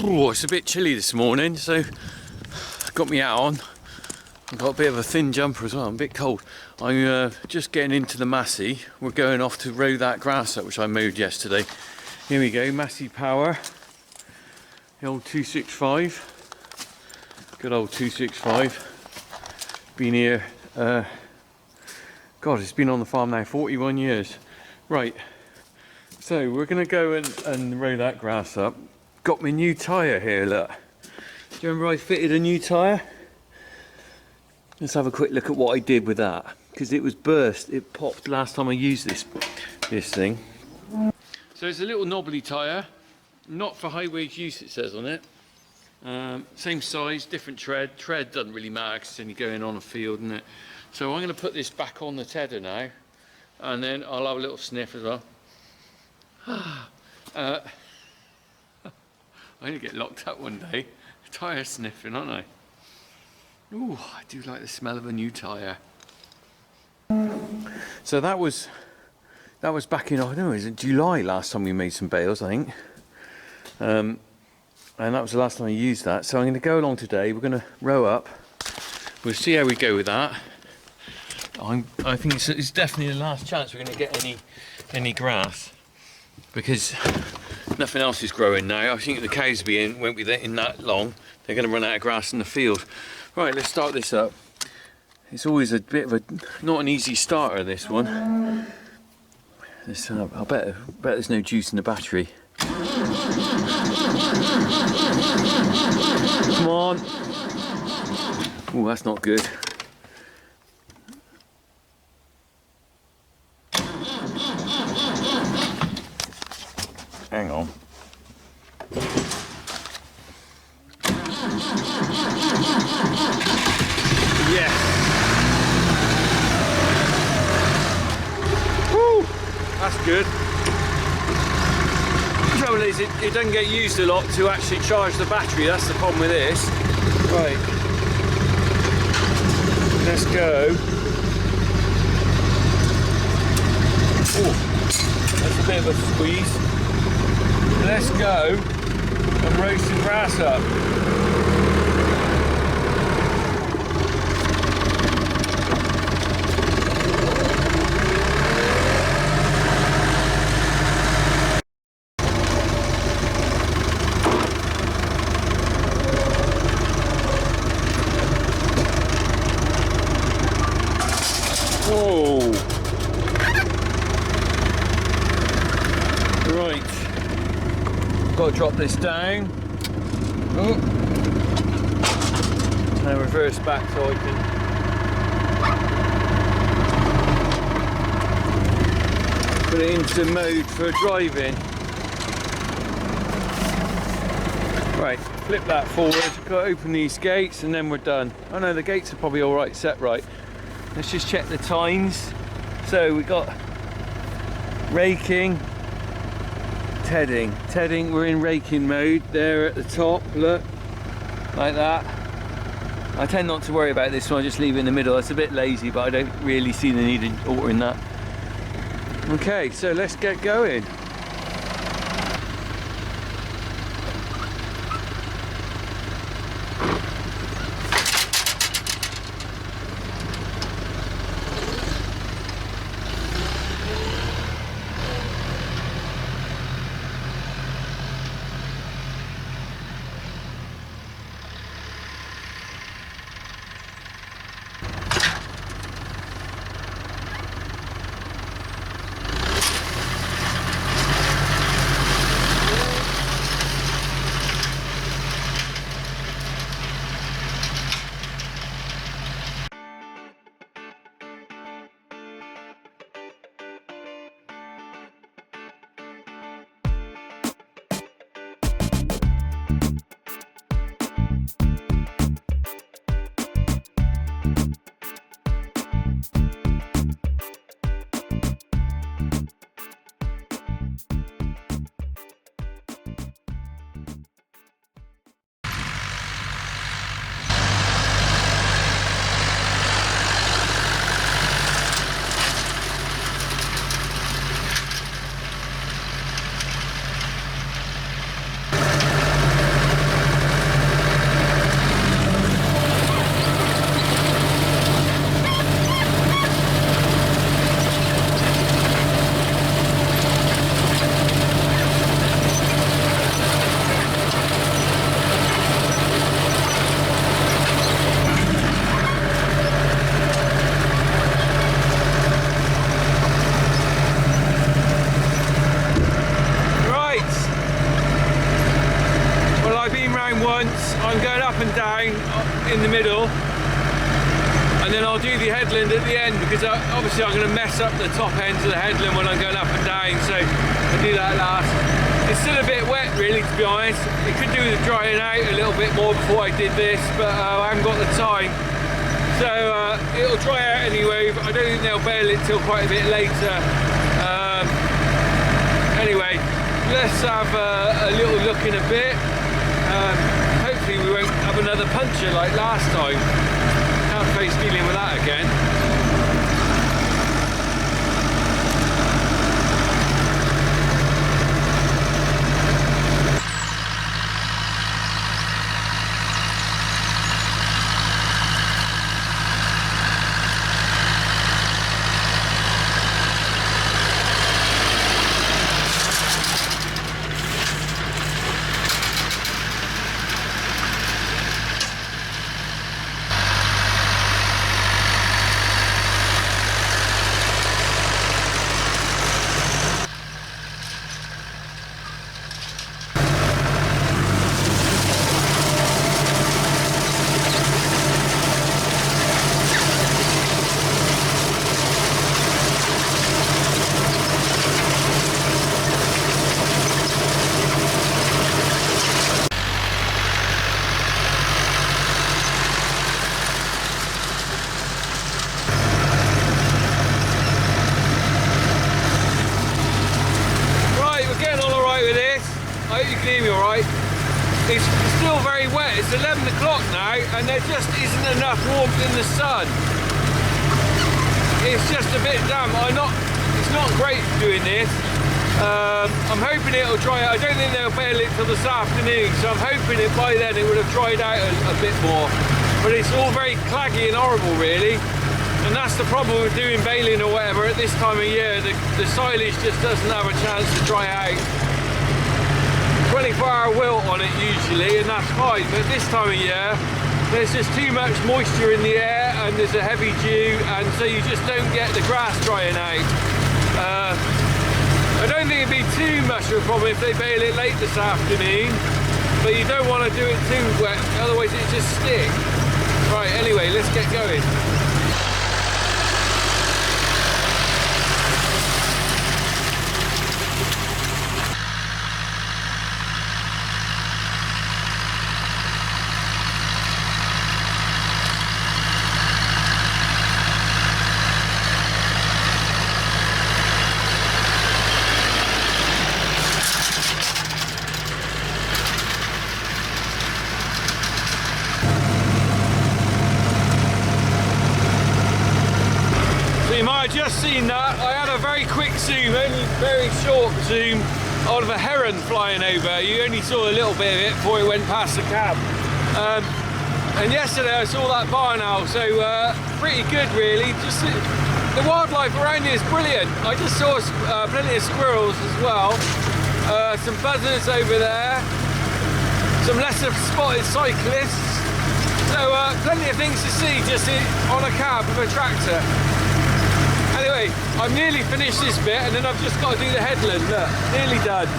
Oh, it's a bit chilly this morning, so got me out on. I've got a bit of a thin jumper as well. I'm a bit cold. I'm just getting into the Massey. We're going off to row that grass up, which I mowed yesterday. Here we go, Massey Power. The old 265. Good old 265. Been here, God, it's been on the farm now 41 years. Right, so we're going to go and row that grass up. Got my new tyre here, look. Do you remember I fitted a new tyre? Let's have a quick look at what I did with that, because it was burst. It popped last time I used this thing. So it's a little knobbly tyre, not for highway use it says on it. Same size, different tread. Tread doesn't really matter because it's only going on a field, isn't it? So I'm going to put this back on the tedder now, and then I'll have a little sniff as well. I'm going to get locked up one day. Tyre sniffing, aren't I? Ooh, I do like the smell of a new tyre. So that was back in, I don't know, is it July last time we made some bales, I think. And that was the last time I used that. So I'm going to go along today. We're going to row up. We'll see how we go with that. I think it's definitely the last chance we're going to get any grass, because nothing else is growing now. I think the cows won't be there in that long. They're going to run out of grass in the field. Right, let's start this up. It's always a bit of not an easy starter, this one. I bet there's no juice in the battery. Come on. Oh, that's not good. Hang on. Yeah. Woo! That's good. The trouble is, it doesn't get used a lot to actually charge the battery. That's the problem with this. Right. Let's go. Oh, that's a bit of a squeeze. Let's go and roast the grass up. Whoa! Right. Got to drop this down. Oh. Now reverse back so I can put it into mode for driving. Right, flip that forward. Got to open these gates and then we're done. Oh no, the gates are probably all right, set right. Let's just check the times. So we got raking, tedding. Tedding, we're in raking mode there at the top, look, like that. I tend not to worry about this one, I just leave it in the middle. It's a bit lazy, but I don't really see the need of altering that. Okay, so let's get going. and down in the middle, and then I'll do the headland at the end, because obviously I'm going to mess up the top ends of the headland when I'm going up and down, so I'll do that last. It's still a bit wet really, to be honest. It could do with drying out a little bit more before I did this, but I haven't got the time. So it'll dry out anyway, but I don't think they'll bail it till quite a bit later. Anyway, let's have a little look in a bit. Hopefully we won't have another puncture like last time. Can't face dealing with that again. It's still very wet. It's 11 o'clock now and there just isn't enough warmth in the sun. It's just a bit damp. It's not great doing this. I'm hoping it'll dry out. I don't think they'll bail it till this afternoon, so I'm hoping that by then it would have dried out a bit more. But it's all very claggy and horrible really. And that's the problem with doing baling or whatever at this time of year. The silage just doesn't have a chance to dry out. 24-hour wilt on it usually, and that's fine, but this time of year there's just too much moisture in the air and there's a heavy dew, and so you just don't get the grass drying out. I don't think it'd be too much of a problem if they bale it late this afternoon, but you don't want to do it too wet, otherwise it just sticks. Right, anyway, let's get going. You might have just seen that. I had a very quick zoom, only very short zoom, of a heron flying over. You only saw a little bit of it before it went past the cab. And yesterday I saw that barn owl, so pretty good really. Just the wildlife around here is brilliant. I just saw plenty of squirrels as well, some buzzards over there, some lesser spotted cyclists. So plenty of things to see just on a cab with a tractor. Anyway, I've nearly finished this bit and then I've just got to do the headland. Look, nearly done.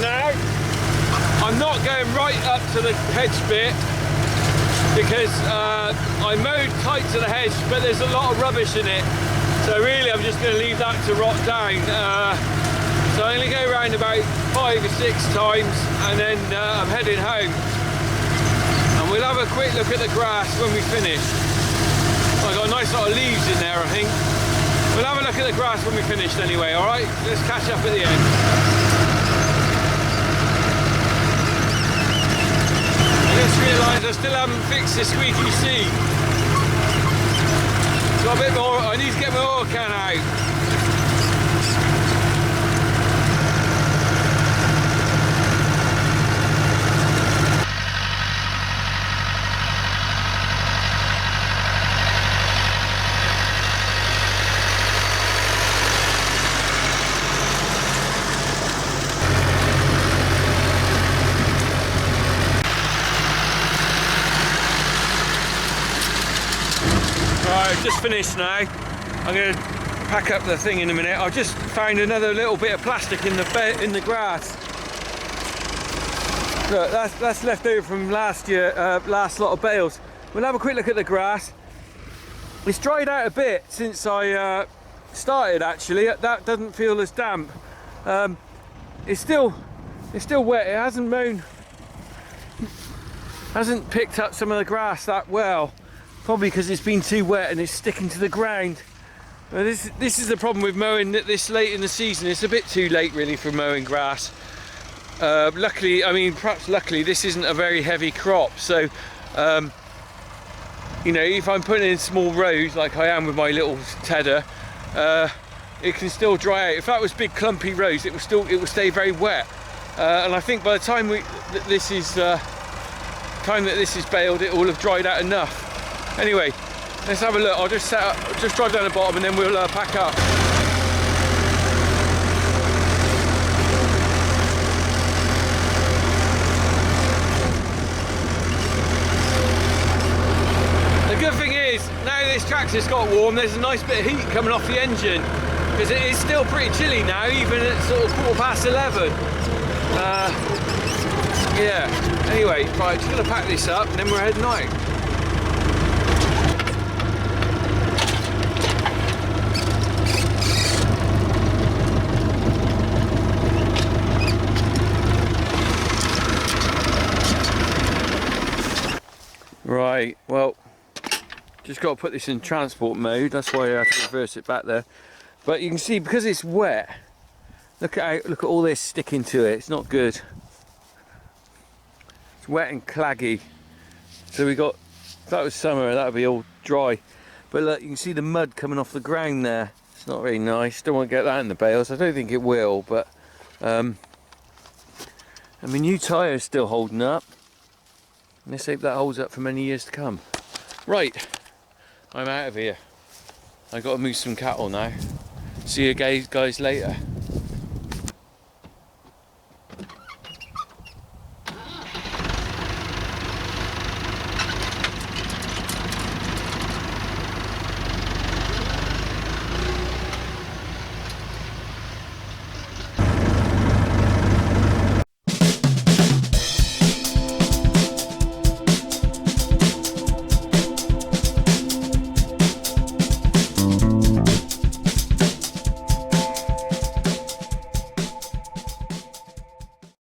Now I'm not going right up to the hedge bit because I mowed tight to the hedge, but there's a lot of rubbish in it, So really I'm just going to leave that to rot down. So I'm going to go around about 5 or 6 times and then I'm heading home. And we'll have a quick look at the grass when we finish. Oh, I've got a nice lot of leaves in there, I think. We'll have a look at the grass when we finished anyway, alright? Let's catch up at the end. I just realised I still haven't fixed the squeaky seat. Got a bit more, I need to get my oil can out. Right, just finished now. I'm going to pack up the thing in a minute. I've just found another little bit of plastic in the grass. Look, that's left over from last year, last lot of bales. We'll have a quick look at the grass. It's dried out a bit since I started. Actually, that doesn't feel as damp. It's still wet. It hasn't picked up some of the grass that well. Probably because it's been too wet and it's sticking to the ground. This is the problem with mowing this late in the season. It's a bit too late really for mowing grass. Luckily, I mean perhaps luckily, this isn't a very heavy crop. So, you know, if I'm putting in small rows like I am with my little tedder, it can still dry out. If that was big clumpy rows, it will stay very wet. And I think by the time this is baled, it will have dried out enough. Anyway, let's have a look. I'll just drive down the bottom and then we'll pack up. The good thing is, now this tractor's got warm, there's a nice bit of heat coming off the engine, because it is still pretty chilly now, even at sort of 11:15. Yeah, anyway, right, just going to pack this up and then we're heading out. Right, well, just got to put this in transport mode, that's why I have to reverse it back there. But you can see, because it's wet, look at all this sticking to it, it's not good. It's wet and claggy. So we got, if that was summer, that would be all dry. But look, you can see the mud coming off the ground there. It's not very nice, don't want to get that in the bales. I don't think it will, but and my new tyre is still holding up. Let's hope that holds up for many years to come. Right, I'm out of here. I've got to move some cattle now. See you guys later.